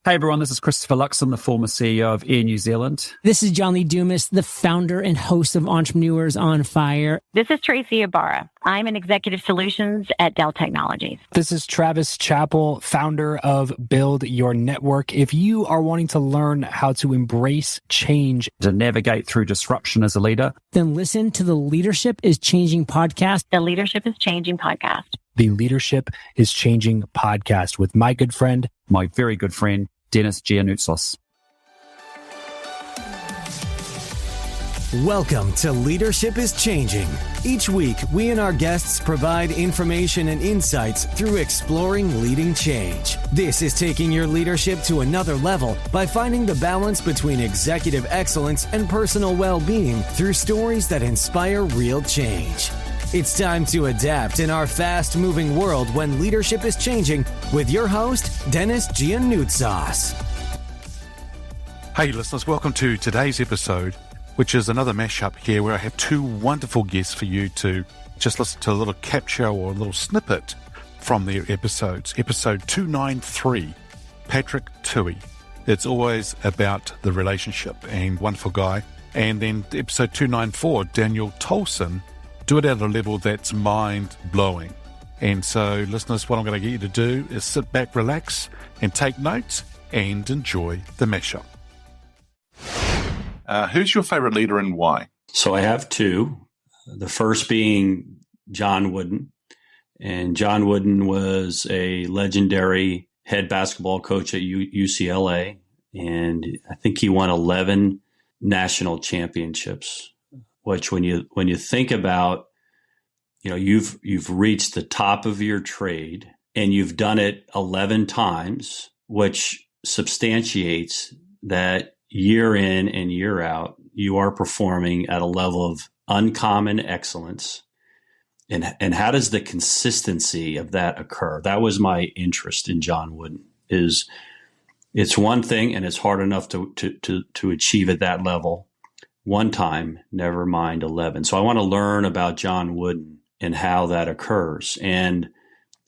Hey everyone, this is Christopher Luxon, the former CEO of Air New Zealand. This is John Lee Dumas, the founder and host of Entrepreneurs on Fire. This is Tracy Ibarra. I'm in Executive Solutions at Dell Technologies. This is Travis Chappell, founder of Build Your Network. If you are wanting to learn how to embrace change, To navigate through disruption as a leader, then listen to the Leadership is Changing podcast. The Leadership is Changing podcast. the Leadership is Changing podcast with my good friend, my very good friend, Denis Giannoutsos. Welcome to Leadership is Changing. Each week, we and our guests provide information and insights through exploring leading change. This is taking your leadership to another level by finding the balance between executive excellence and personal well-being through stories that inspire real change. It's time to adapt in our fast-moving world when leadership is changing with your host, Denis Giannoutsos. Hey listeners, welcome to today's episode, which is another mashup here where I have two wonderful guests for you to just listen to a little capture or a little snippet from their episodes. Episode 293, Patrick Touhey. It's always about the relationship and wonderful guy. And then episode 294, Daniel Tolson, do it at a level that's mind-blowing. And so, listeners, what I'm going to get you to do is sit back, relax, and take notes and enjoy the mashup. Who's your favorite leader and why? So I have two. The first being John Wooden. And John Wooden was a legendary head basketball coach at UCLA. And I think he won 11 national championships, which when you think about, you've reached the top of your trade and you've done it 11 times, which substantiates that year in and year out, you are performing at a level of uncommon excellence. And how does the consistency of that occur? That was my interest in John Wooden. It's one thing, and it's hard enough to achieve at that level one time, never mind 11. So I want to learn about John Wooden and how that occurs. And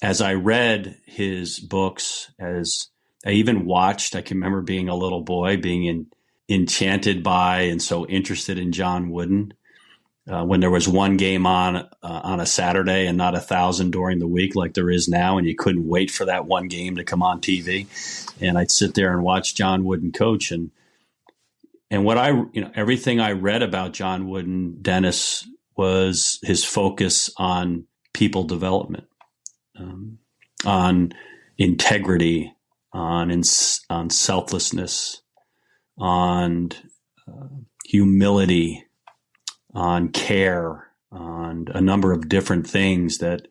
as I read his books, as I even watched, I can remember being a little boy, being enchanted by and so interested in John Wooden. When there was one game on a Saturday and not 1,000 during the week like there is now, and you couldn't wait for that one game to come on TV. And I'd sit there and watch John Wooden coach. And what everything I read about John Wooden, Denis, was his focus on people development, on integrity, on selflessness, on humility, on care, on a number of different things that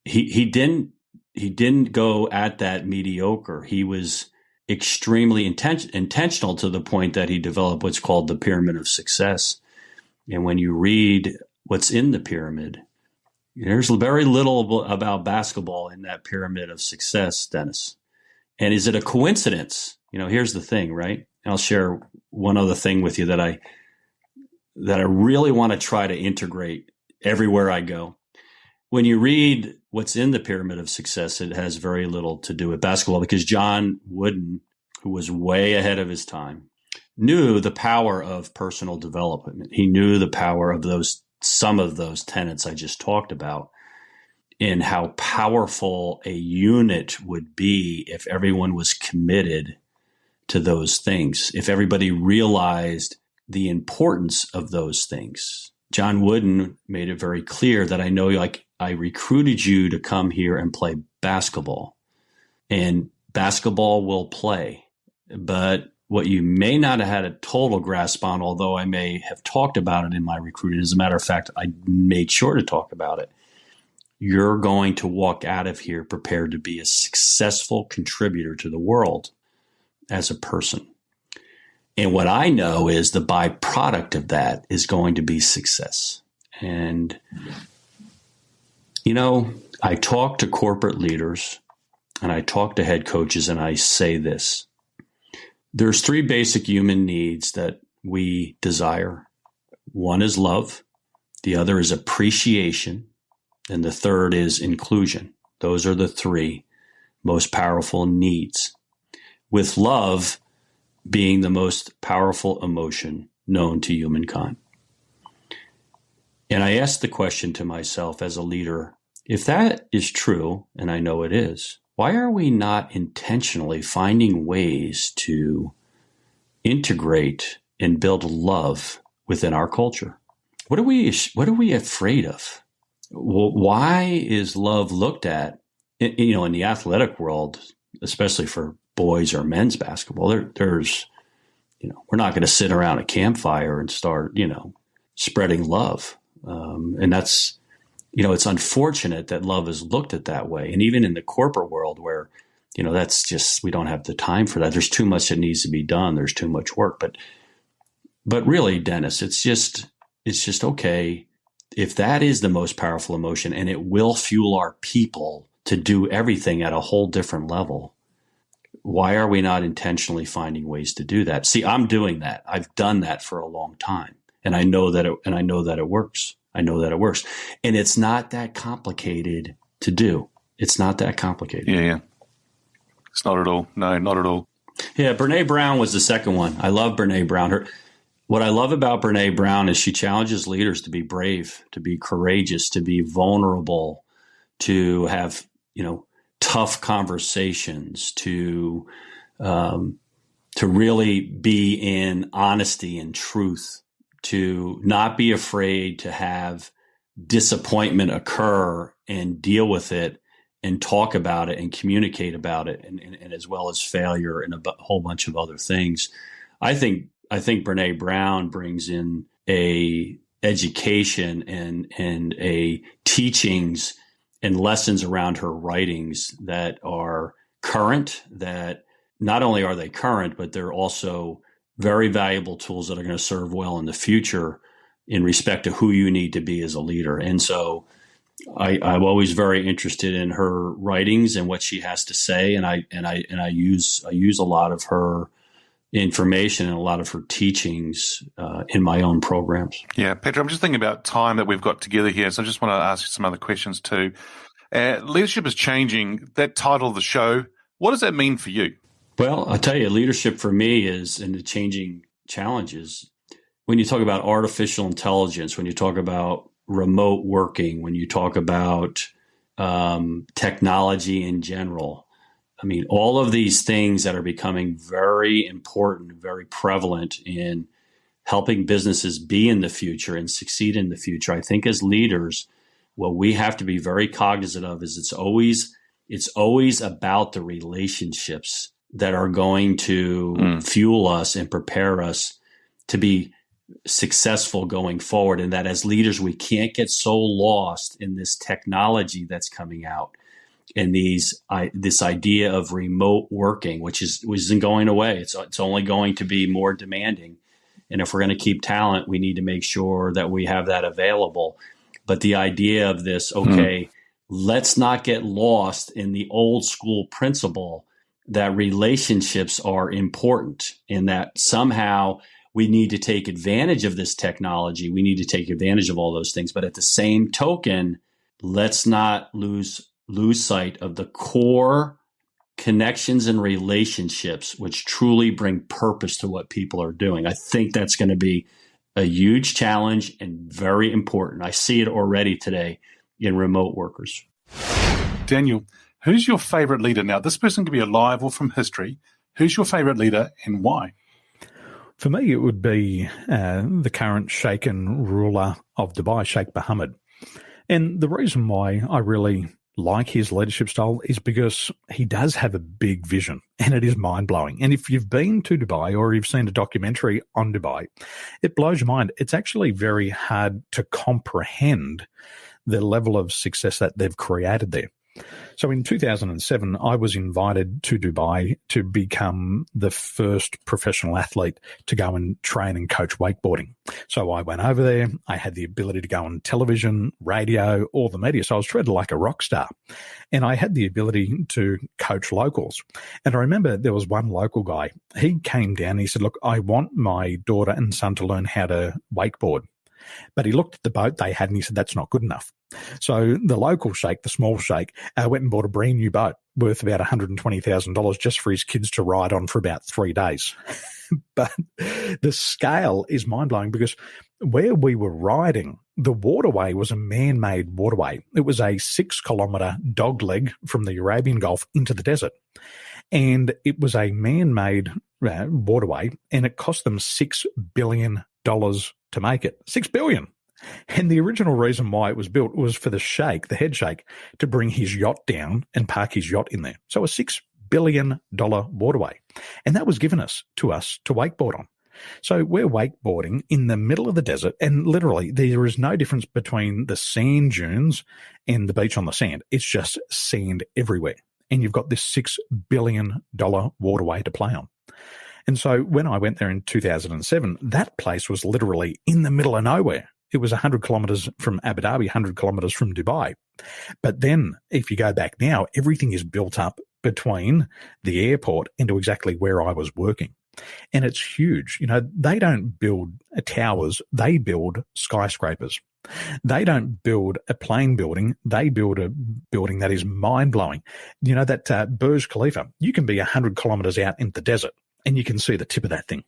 he didn't go at that mediocre. He was extremely intentional to the point that he developed what's called the pyramid of success. And when you read what's in the pyramid, there's very little about basketball in that pyramid of success, Denis. And is it a coincidence? Here's the thing, right? And I'll share one other thing with you that I really want to try to integrate everywhere I go. When you read what's in the pyramid of success, it has very little to do with basketball because John Wooden, who was way ahead of his time, knew the power of personal development. He knew the power of some of those tenets I just talked about, and how powerful a unit would be if everyone was committed to those things, if everybody realized the importance of those things. John Wooden made it very clear that I recruited you to come here and play basketball, and basketball will play, but what you may not have had a total grasp on, although I may have talked about it in my recruiting, as a matter of fact, I made sure to talk about it. You're going to walk out of here prepared to be a successful contributor to the world as a person. And what I know is the byproduct of that is going to be success. And, I talk to corporate leaders and I talk to head coaches and I say this. There's three basic human needs that we desire. One is love. The other is appreciation. And the third is inclusion. Those are the three most powerful needs. with love being the most powerful emotion known to humankind. And I asked the question to myself as a leader, if that is true, and I know it is, why are we not intentionally finding ways to integrate and build love within our culture? What are we afraid of? Why is love looked at, in the athletic world, especially for boys or men's basketball? There's, we're not going to sit around a campfire and start, spreading love. And that's, it's unfortunate that love is looked at that way. And even in the corporate world where, that's just, we don't have the time for that. There's too much that needs to be done. There's too much work. But really, Denis, it's just okay. If that is the most powerful emotion and it will fuel our people to do everything at a whole different level, why are we not intentionally finding ways to do that? See, I'm doing that. I've done that for a long time. And I know that it works. I know that it works. And it's not that complicated to do. It's not that complicated. Yeah. It's not at all. No, not at all. Yeah, Brene Brown was the second one. I love Brene Brown. What I love about Brene Brown is she challenges leaders to be brave, to be courageous, to be vulnerable, to have, tough conversations, to really be in honesty and truth, to not be afraid to have disappointment occur and deal with it and talk about it and communicate about it, and as well as failure and a whole bunch of other things. I think Brene Brown brings in a education and a teachings and lessons around her writings that are current, that not only are they current, but they're also very valuable tools that are going to serve well in the future in respect to who you need to be as a leader. And so I'm always very interested in her writings and what she has to say. And I use a lot of her information and a lot of her teachings in my own programs. Yeah, Petra, I'm just thinking about time that we've got together here, so I just want to ask you some other questions too. Leadership is changing. That title of the show, what does that mean for you? Well, I'll tell you, leadership for me is in the changing challenges. When you talk about artificial intelligence, when you talk about remote working, when you talk about technology in general, I mean, all of these things that are becoming very important, very prevalent in helping businesses be in the future and succeed in the future. I think as leaders, what we have to be very cognizant of is it's always about the relationships that are going to fuel us and prepare us to be successful going forward. And that as leaders, we can't get so lost in this technology that's coming out. And this idea of remote working, which isn't going away. It's only going to be more demanding. And if we're going to keep talent, we need to make sure that we have that available. But the idea of this, let's not get lost in the old school principle that relationships are important and that somehow we need to take advantage of this technology. We need to take advantage of all those things. But at the same token, let's not lose sight of the core connections and relationships which truly bring purpose to what people are doing. I think that's going to be a huge challenge and very important. I see it already today in remote workers. Daniel, who's your favorite leader now? This person could be alive or from history. Who's your favorite leader and why? For me, it would be the current Sheikh and ruler of Dubai, Sheikh Mohammed. And the reason why I really like his leadership style is because he does have a big vision and it is mind-blowing. And if you've been to Dubai or you've seen a documentary on Dubai, it blows your mind. It's actually very hard to comprehend the level of success that they've created there. So in 2007, I was invited to Dubai to become the first professional athlete to go and train and coach wakeboarding. So I went over there. I had the ability to go on television, radio, all the media. So I was treated like a rock star. And I had the ability to coach locals. And I remember there was one local guy. He came down and he said, look, I want my daughter and son to learn how to wakeboard. But he looked at the boat they had and he said, that's not good enough. So the local sheikh, the small sheikh, went and bought a brand new boat worth about $120,000 just for his kids to ride on for about 3 days. But the scale is mind-blowing because where we were riding, the waterway was a man-made waterway. It was a 6-kilometre dogleg from the Arabian Gulf into the desert. And it was a man-made waterway, and it cost them $6 billion to make it. $6 billion. And the original reason why it was built was for the sheikh, the head sheikh, to bring his yacht down and park his yacht in there. So a $6 billion waterway. And that was given to us to wakeboard on. So we're wakeboarding in the middle of the desert, and literally there is no difference between the sand dunes and the beach on the sand. It's just sand everywhere. And you've got this $6 billion waterway to play on. And so when I went there in 2007, that place was literally in the middle of nowhere. It was 100 kilometres from Abu Dhabi, 100 kilometres from Dubai. But then if you go back now, everything is built up between the airport and to exactly where I was working. And it's huge. You know, they don't build towers, they build skyscrapers. They don't build a plain building, they build a building that is mind-blowing. You know, that Burj Khalifa, you can be 100 kilometres out in the desert and you can see the tip of that thing.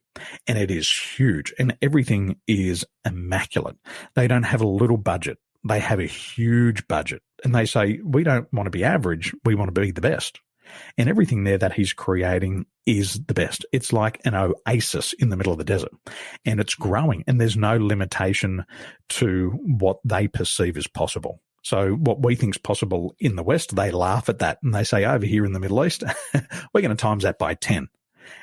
And it is huge, and everything is immaculate. They don't have a little budget. They have a huge budget. And they say, we don't want to be average, we want to be the best. And everything there that he's creating is the best. It's like an oasis in the middle of the desert, and it's growing, and there's no limitation to what they perceive as possible. So what we think is possible in the West, they laugh at that, and they say, over here in the Middle East, we're going to times that by 10.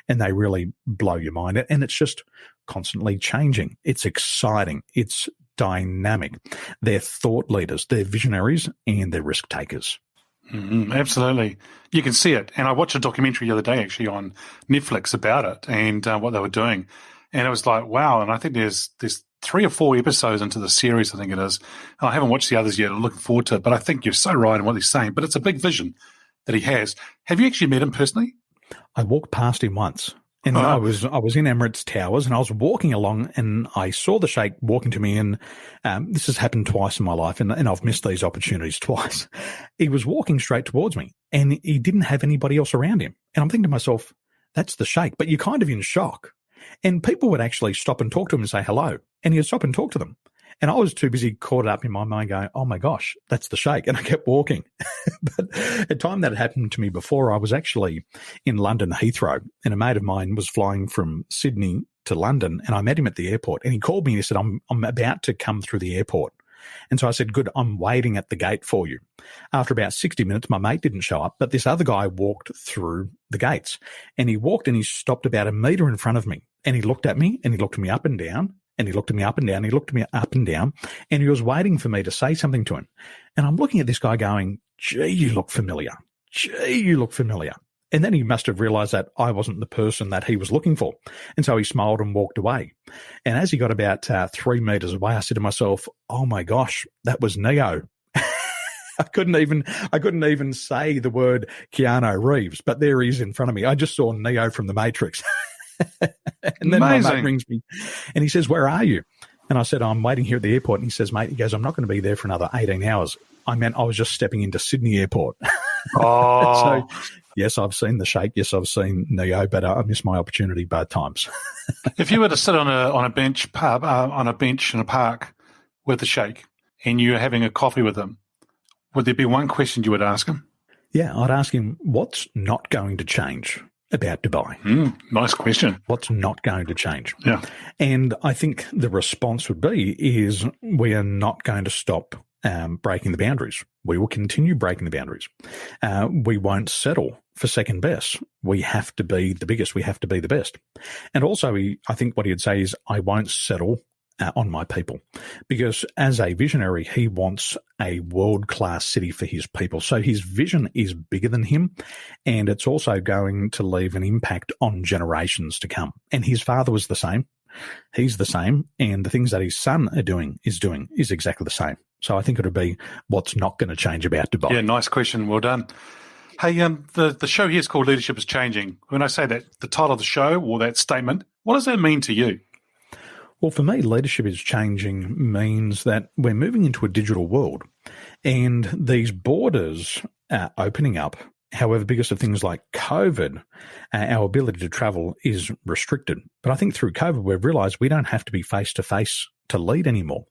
And they really blow your mind. And it's just constantly changing. It's exciting. It's dynamic. They're thought leaders, they're visionaries, and they're risk takers. Absolutely. You can see it. And I watched a documentary the other day actually on Netflix about it and what they were doing. And it was like, wow. And I think there's 3 or 4 episodes into the series, I think it is. I haven't watched the others yet. I'm looking forward to it. But I think you're so right in what he's saying. But it's a big vision that he has. Have you actually met him personally? I walked past him once. And I was in Emirates Towers, and I was walking along, and I saw the sheikh walking to me, and this has happened twice in my life, and I've missed these opportunities twice. He was walking straight towards me, and he didn't have anybody else around him. And I'm thinking to myself, that's the sheikh, but you're kind of in shock. And people would actually stop and talk to him and say hello, and he'd stop and talk to them. And I was too busy caught up in my mind going, oh my gosh, that's the sheikh. And I kept walking. But at a time that had happened to me before, I was actually in London Heathrow, and a mate of mine was flying from Sydney to London, and I met him at the airport, and he called me and he said, I'm about to come through the airport. And so I said, good, I'm waiting at the gate for you. After about 60 minutes, my mate didn't show up, but this other guy walked through the gates, and he walked and he stopped about a metre in front of me, and he looked at me, and he looked me up and down. And he looked at me up and down, he looked at me up and down, and he was waiting for me to say something to him. And I'm looking at this guy going, gee, you look familiar. Gee, you look familiar. And then he must have realized that I wasn't the person that he was looking for. And so he smiled and walked away. And as he got about 3 meters away, I said to myself, oh my gosh, that was Neo. I couldn't even say the word Keanu Reeves, but there he is in front of me. I just saw Neo from The Matrix. And then my mate rings me and he says, where are you? And I said, I'm waiting here at the airport. And he says, mate, he goes, I'm not going to be there for another 18 hours. I meant I was just stepping into Sydney Airport. Oh. So, yes, I've seen the sheikh. Yes, I've seen Neo, but I missed my opportunity both times. If you were to sit on a bench in a park with the sheikh and you're having a coffee with him, would there be one question you would ask him? Yeah, I'd ask him, what's not going to change about Dubai? Nice question. What's not going to change? Yeah. And I think the response would be is we are not going to stop breaking the boundaries. We will continue breaking the boundaries. We won't settle for second best. We have to be the biggest. We have to be the best. And also, I think what he'd say is, I won't settle on my people, because as a visionary, he wants a world-class city for his people. So his vision is bigger than him, and it's also going to leave an impact on generations to come. And his father was the same. He's the same, and the things that his son is exactly the same. So I think it would be what's not going to change about Dubai. Yeah, nice question. Well done. Hey, the show here is called Leadership is Changing. When I say that, the title of the show or that statement, what does that mean to you? Well, for me, leadership is changing means that we're moving into a digital world, and these borders are opening up, However, because of things like COVID, our ability to travel is restricted. But I think through COVID, we've realized we don't have to be face-to-face to lead anymore.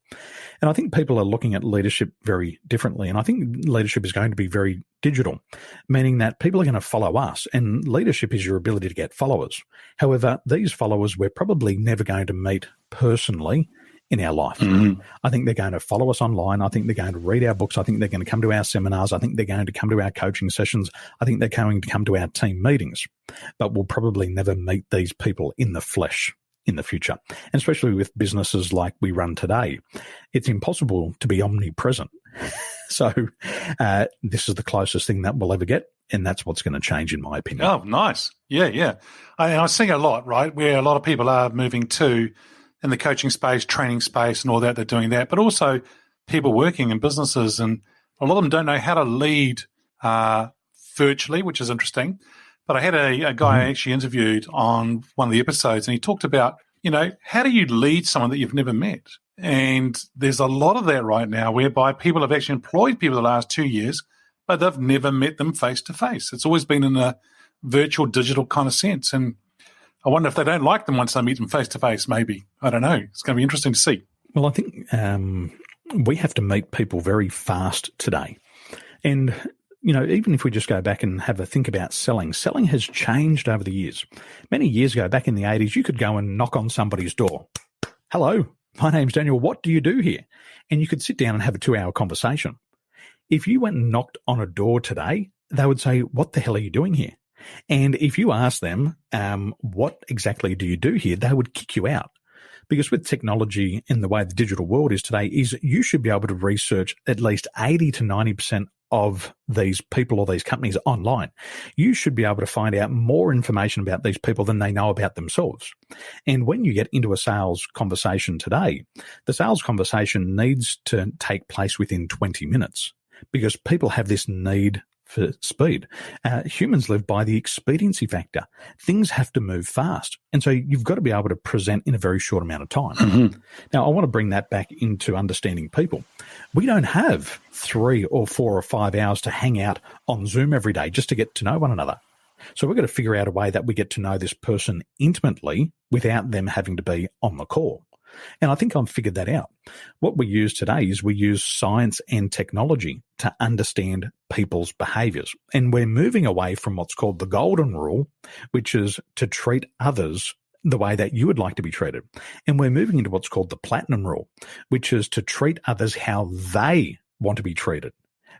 And I think people are looking at leadership very differently. And I think leadership is going to be very digital, meaning that people are going to follow us. And leadership is your ability to get followers. However, these followers we're probably never going to meet personally in our life. Mm-hmm. I think they're going to follow us online. I think they're going to read our books. I think they're going to come to our seminars. I think they're going to come to our coaching sessions. I think they're going to come to our team meetings. But we'll probably never meet these people in the flesh in the future. And especially with businesses like we run today, it's impossible to be omnipresent. So this is the closest thing that we'll ever get. And that's what's going to change, in my opinion. Oh, nice. Yeah. I see a lot, right, where a lot of people are moving to in the coaching space, training space, and all that. They're doing that, but also people working in businesses, and a lot of them don't know how to lead virtually, which is interesting. But I had a guy I actually interviewed on one of the episodes, and he talked about, how do you lead someone that you've never met? And there's a lot of that right now, whereby people have actually employed people the last 2 years, but they've never met them face to face. It's always been in a virtual, digital kind of sense, and I wonder if they don't like them once they meet them face-to-face, maybe. I don't know. It's going to be interesting to see. Well, I think we have to meet people very fast today. And, even if we just go back and have a think about selling has changed over the years. Many years ago, back in the 80s, you could go and knock on somebody's door. Hello, my name's Daniel. What do you do here? And you could sit down and have a 2-hour conversation. If you went and knocked on a door today, they would say, what the hell are you doing here? And if you ask them, what exactly do you do here, they would kick you out. Because with technology and the way the digital world is today, is you should be able to research at least 80 to 90% of these people or these companies online. You should be able to find out more information about these people than they know about themselves. And when you get into a sales conversation today, the sales conversation needs to take place within 20 minutes because people have this need for speed. Humans live by the expediency factor. Things have to move fast. And so you've got to be able to present in a very short amount of time. Mm-hmm. Now, I want to bring that back into understanding people. We don't have 3 or 4 or 5 hours to hang out on Zoom every day just to get to know one another. So we've got to figure out a way that we get to know this person intimately without them having to be on the call. And I think I've figured that out. What we use today is we use science and technology to understand people's behaviors. And we're moving away from what's called the golden rule, which is to treat others the way that you would like to be treated. And we're moving into what's called the platinum rule, which is to treat others how they want to be treated.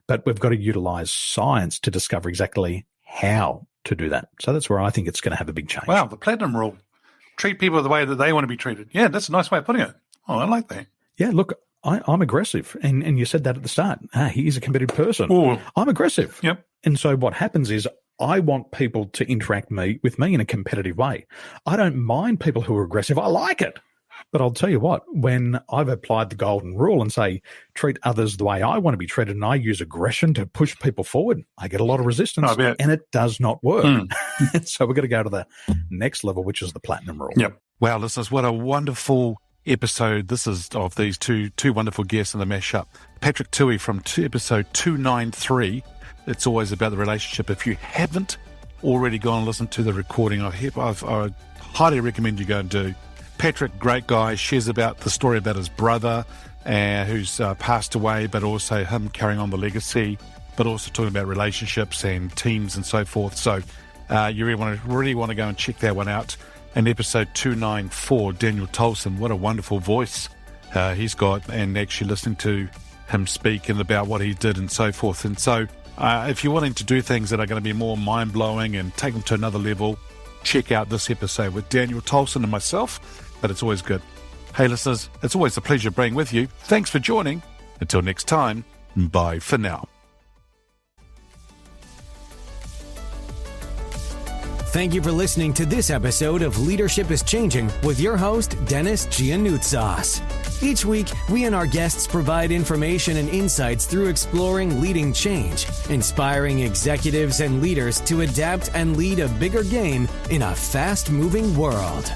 But we've got to utilize science to discover exactly how to do that. So that's where I think it's going to have a big change. Wow, the platinum rule. Treat people the way that they want to be treated. Yeah, that's a nice way of putting it. Oh, I like that. Yeah, look, I'm aggressive. And you said that at the start. He is a competitive person. Ooh. I'm aggressive. Yep. And so what happens is I want people to interact with me in a competitive way. I don't mind people who are aggressive. I like it. But I'll tell you what, when I've applied the golden rule and say, treat others the way I want to be treated, and I use aggression to push people forward, I get a lot of resistance, and it does not work. So we're going to go to the next level, which is the platinum rule. Yep. Wow, listeners, what a wonderful episode this is of these two wonderful guests in the Mashup. Patrick Touhey from episode 293. It's always about the relationship. If you haven't already gone and listened to the recording, I highly recommend you go and do. Patrick, great guy, shares about the story about his brother who's passed away, but also him carrying on the legacy, but also talking about relationships and teams and so forth. So you really want to go and check that one out. And episode 294, Daniel Tolson, what a wonderful voice he's got, and actually listening to him speak and about what he did and so forth. And so if you're wanting to do things that are going to be more mind-blowing and take them to another level, check out this episode with Daniel Tolson and myself. But it's always good. Hey, listeners, it's always a pleasure being with you. Thanks for joining. Until next time, bye for now. Thank you for listening to this episode of Leadership is Changing with your host, Denis Giannoutsas. Each week, we and our guests provide information and insights through exploring leading change, inspiring executives and leaders to adapt and lead a bigger game in a fast-moving world.